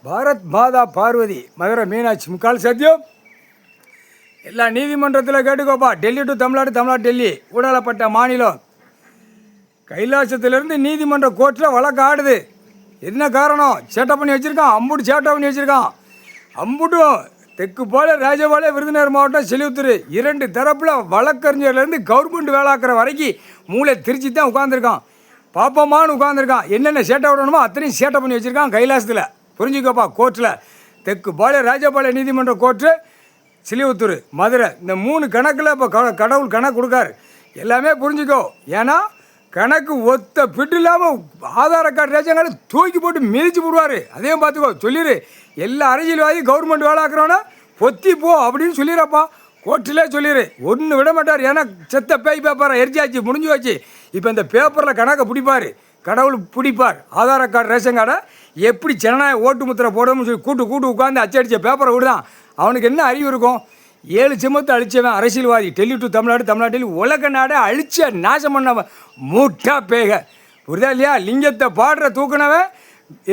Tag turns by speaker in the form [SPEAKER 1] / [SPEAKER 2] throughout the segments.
[SPEAKER 1] பாரத் மாதா பார்வதி மதுரை மீனாட்சி முக்கால் சத்தியம். எல்லா நீதிமன்றத்தில் கேட்டுக்கோப்பா. டெல்லி டு தமிழ்நாடு, தமிழ்நாடு டெல்லி ஊழலப்பட்ட மாநிலம். கைலாசத்திலிருந்து நீதிமன்ற கோர்ட்டில் வழக்கு ஆடுது. என்ன காரணம்? சேட்டை பண்ணி வச்சுருக்கான். அம்புட்டு சேட்டை பண்ணி வச்சுருக்கான். அம்புட்டும் தெற்கு போல ராஜபாளையம் விருதுநகர் மாவட்டம் செலிவுத்துரு 2 தரப்பில் வழக்கறிஞர்லேருந்து கவர்மெண்ட் வேலாக்குற வரைக்கும் மூளை திருச்சி தான் உட்காந்துருக்கான். பாப்பமானு உட்காந்துருக்கான். என்னென்ன சேட்டை விடணுமோ அத்தனையும் சேட்டை பண்ணி வச்சுருக்கான் கைலாசத்தில். புரிஞ்சுக்கப்பா. கோர்ட்டில் தெற்கு பாளையம் ராஜபாளையம் நீதிமன்ற கோர்ட்டு, செலிவுத்துரு, மதுரை, இந்த 3 கணக்கில் இப்போ கடவுள் கணக்கு கொடுக்காரு. எல்லாமே புரிஞ்சுக்கோ. ஏன்னா கணக்கு ஒத்த பிட்டு இல்லாமல் ஆதார கார்டு ரேஷன் கார்டு தூக்கி போட்டு மிதிச்சு போடுவார். அதையும் பார்த்துக்கோ. சொல்லிடு. எல்லா அரசியல்வாதி கவர்மெண்ட் வேலாக்குறோன்னா பொத்தி போ அப்படின்னு சொல்லிடுறப்பா. கோர்ட்டிலே சொல்லிடு. ஒன்று விட மாட்டார். ஏன்னா செத்த பேய் பேப்பரை எரிச்சாச்சு, முடிஞ்சு வச்சு. இப்போ இந்த பேப்பரில் கணக்கை பிடிப்பார். கடவுள் பிடிப்பார். ஆதார கார்டு ரேஷன் கார்டை எப்படி ஜனநாயக ஓட்டு முத்திரை போடணும்னு சொல்லி கூட்டு உட்காந்து அச்சடித்த பேப்பரை விடுதான். அவனுக்கு என்ன அறிவு இருக்கும்? 7 சிம்மத்தை அழிச்சவன் அரசியல்வாதி. டெல்லி டு தமிழ்நாடு, தமிழ்நாடு டெல்லி உலக நாடை அழிச்ச நாசம் பண்ணவன் மூட்டா பேக. புரிதா இல்லையா? லிங்கத்தை பாடுற தூக்குனவன்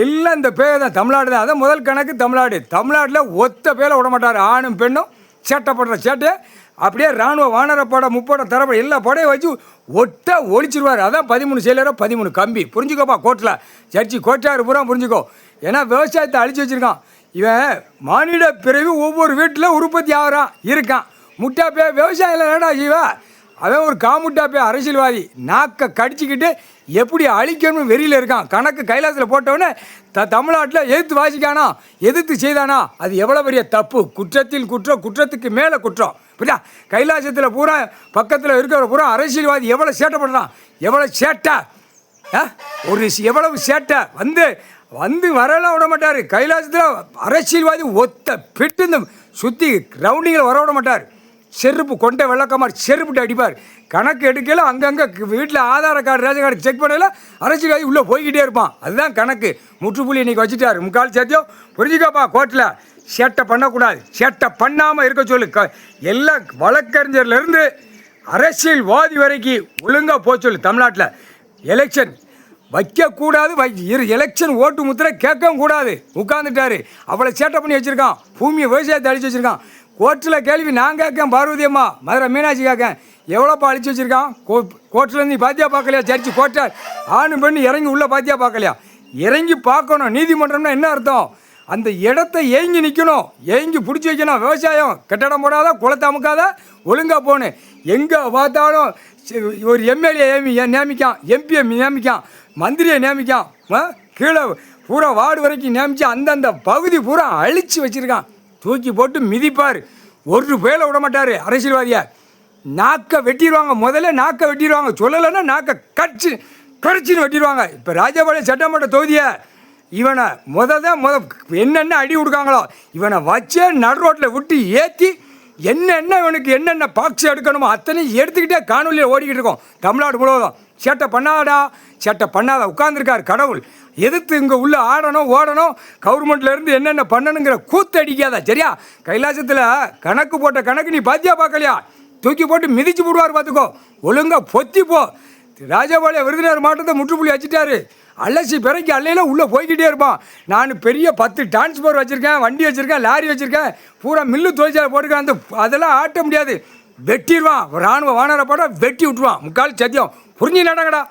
[SPEAKER 1] எல்லாம் இந்த பேக தான். தமிழ்நாடு தான். அதான் முதல் கணக்கு தமிழ்நாடு. தமிழ்நாட்டில் ஒத்த பேரை விட மாட்டார். ஆணும் பெண்ணும் சேட்டைப்படுற சேட்டை அப்படியே இராணுவ வானரப்படை 30 தரப்படை எல்லா படையை வச்சு ஒட்ட ஒழிச்சிருவார். அதான் 13 செயலரோ 13 கம்பி. புரிஞ்சுக்கோப்பா. கோர்ட்டில் ஜட்ஜி கோட்டார் பூரா புரிஞ்சுக்கோ. ஏன்னா விவசாயத்தை அழிச்சு வச்சுருக்கான். இவன் மானிட பிறகு ஒவ்வொரு வீட்டில் உற்பத்தி ஆகிறான் இருக்கான். முட்டா பே விவசாயம் இல்லைடா இவன். அவன் ஒரு காமுட்டா பே அரசியல்வாதி. நாக்கை கடிச்சிக்கிட்டு எப்படி அழிக்கணும்னு வெறியில் இருக்கான். கணக்கு கைலாசத்தில் போட்டவொடனே தமிழ்நாட்டில் எதிர்த்து வாசிக்கானா, எதிர்த்து செய்தானா, அது எவ்வளோ பெரிய தப்பு. குற்றத்தில் குற்றம், குற்றத்துக்கு மேலே குற்றம். புரியா? கைலாசத்தில் பூரா பக்கத்தில் இருக்கிற பூரா அரசியல்வாதி எவ்வளோ சேட்டை பண்ணுறான். எவ்வளோ சேட்டை ஒரு எவ்வளவு சேட்டை வந்து வரலாம் விட மாட்டார். கைலாசத்தில் அரசியல்வாதி ஒத்த பிட்டு இந்த சுற்றி ரவுண்டிங்கில் வர விட மாட்டார். செருப்பு கொண்டை வெள்ளக்கமார் செருப்புட்டு அடிப்பார். கணக்கு எடுக்கல. அங்கங்கே வீட்டில் ஆதார கார்டு ரேஷன் கார்டு செக் பண்ணல அரசியல்வாதி உள்ளே போய்கிட்டே இருப்பான். அதுதான் கணக்கு. முற்றுப்புள்ளி இன்றைக்கி வச்சுட்டார். முக்கால் சத்தியம். புரிஞ்சுக்காப்பா. கோர்ட்டில் சேட்டை பண்ணக்கூடாது. சேட்டை பண்ணாமல் இருக்க சொல்லு. எல்லா வழக்கறிஞர்லேருந்து அரசியல்வாதி வரைக்கும் ஒழுங்காக போக சொல்லு. தமிழ்நாட்டில் எலெக்ஷன் வைக்கக்கூடாது. எலெக்ஷன் ஓட்டு முத்திரை கேட்கவும் கூடாது. உட்காந்துட்டாரு. அவ்வளோ சேட்டை பண்ணி வச்சுருக்கான். பூமியை விவசாயத்தை அழிச்சு வச்சுருக்கான். கோர்ட்டில் கேள்வி நான் கேட்கேன். பார்வதி அம்மா மதுரை மீனாட்சி கேட்கேன். எவ்வளோப்பா அழிச்சு வச்சுருக்கான்? கோர்ட்டில் நீ பாத்தியா பார்க்கலையா? ஜட்ஜி கோர்ட்டார் ஆணு பெண்ணு இறங்கி உள்ளே பாத்தியா பார்க்கலையா? இறங்கி பார்க்கணும். நீதிமன்றம்னா என்ன அர்த்தம்? அந்த இடத்த ஏங்கி நிற்கணும். ஏங்கி பிடிச்சி வைக்கணும். விவசாயம் கட்டடம் போடாத, குளத்தை அமுக்காத, ஒழுங்காக போகணும். எங்கே பார்த்தாலும் ஒரு எம்எல்ஏ நியமிக்கான், எம்பியை நியமிக்கான், மந்திரியை நியமிக்கான், கீழே பூரா வார்டு வரைக்கும் நியமித்து அந்தந்த பகுதி பூரா அழித்து வச்சுருக்கான். தூக்கி போட்டு மிதிப்பார். ஒரு பேரை விட மாட்டார் அரசியல்வாதியை. நாக்கை வெட்டிடுவாங்க. முதல்ல நாக்கை வெட்டிடுவாங்க. சொல்லலைன்னா நாக்கை கடிச்சின்னு வெட்டிடுவாங்க. இப்போ ராஜபாளையம் சட்டமன்ற தொகுதியை இவனை என்னென்ன அடி கொடுக்காங்களோ இவனை வச்சே நடு ரோட்டில் விட்டு ஏற்றி என்னென்ன இவனுக்கு என்னென்ன பாக்ஸ் எடுக்கணுமோ அத்தனையும் எடுத்துக்கிட்டே காணொலியில் ஓடிக்கிட்டு இருக்கோம். தமிழ்நாடு முழுவதும் சேட்டை பண்ணாதடா, சேட்டை பண்ணாத உட்காந்துருக்கார் கடவுள். எதிர்த்து இங்கே உள்ளே ஆடணும், ஓடணும், கவர்மெண்ட்லேருந்து என்னென்ன பண்ணணுங்கிற கூத்து அடிக்காதா. சரியா? கைலாசத்தில் கணக்கு போட்ட கணக்கு நீ பாத்தியா பார்க்கலையா? தூக்கி போட்டு மிதிச்சு போடுவார். பார்த்துக்கோ. ஒழுங்காக பொத்தி போ. ராஜபாளையம் விருதுநகர் மாவட்டத்தை முற்றுப்புள்ளி வச்சுட்டாரு. அலசி பிறக்கி அல்லையில் உள்ளே போய்கிட்டே இருப்பான். நான் பெரிய 10 டிரான்ஸ்போர் வச்சுருக்கேன், வண்டி வச்சுருக்கேன், லாரி வச்சுருக்கேன், பூரா மில்லு தொழிற்சாலை போட்டுருக்கேன். அதெல்லாம் ஆட்ட முடியாது. வெட்டிடுவான். இராணுவ வானரப்பட வெட்டி விட்டுருவான். முக்கால் சத்தியம். புரிஞ்சு நடங்கடா.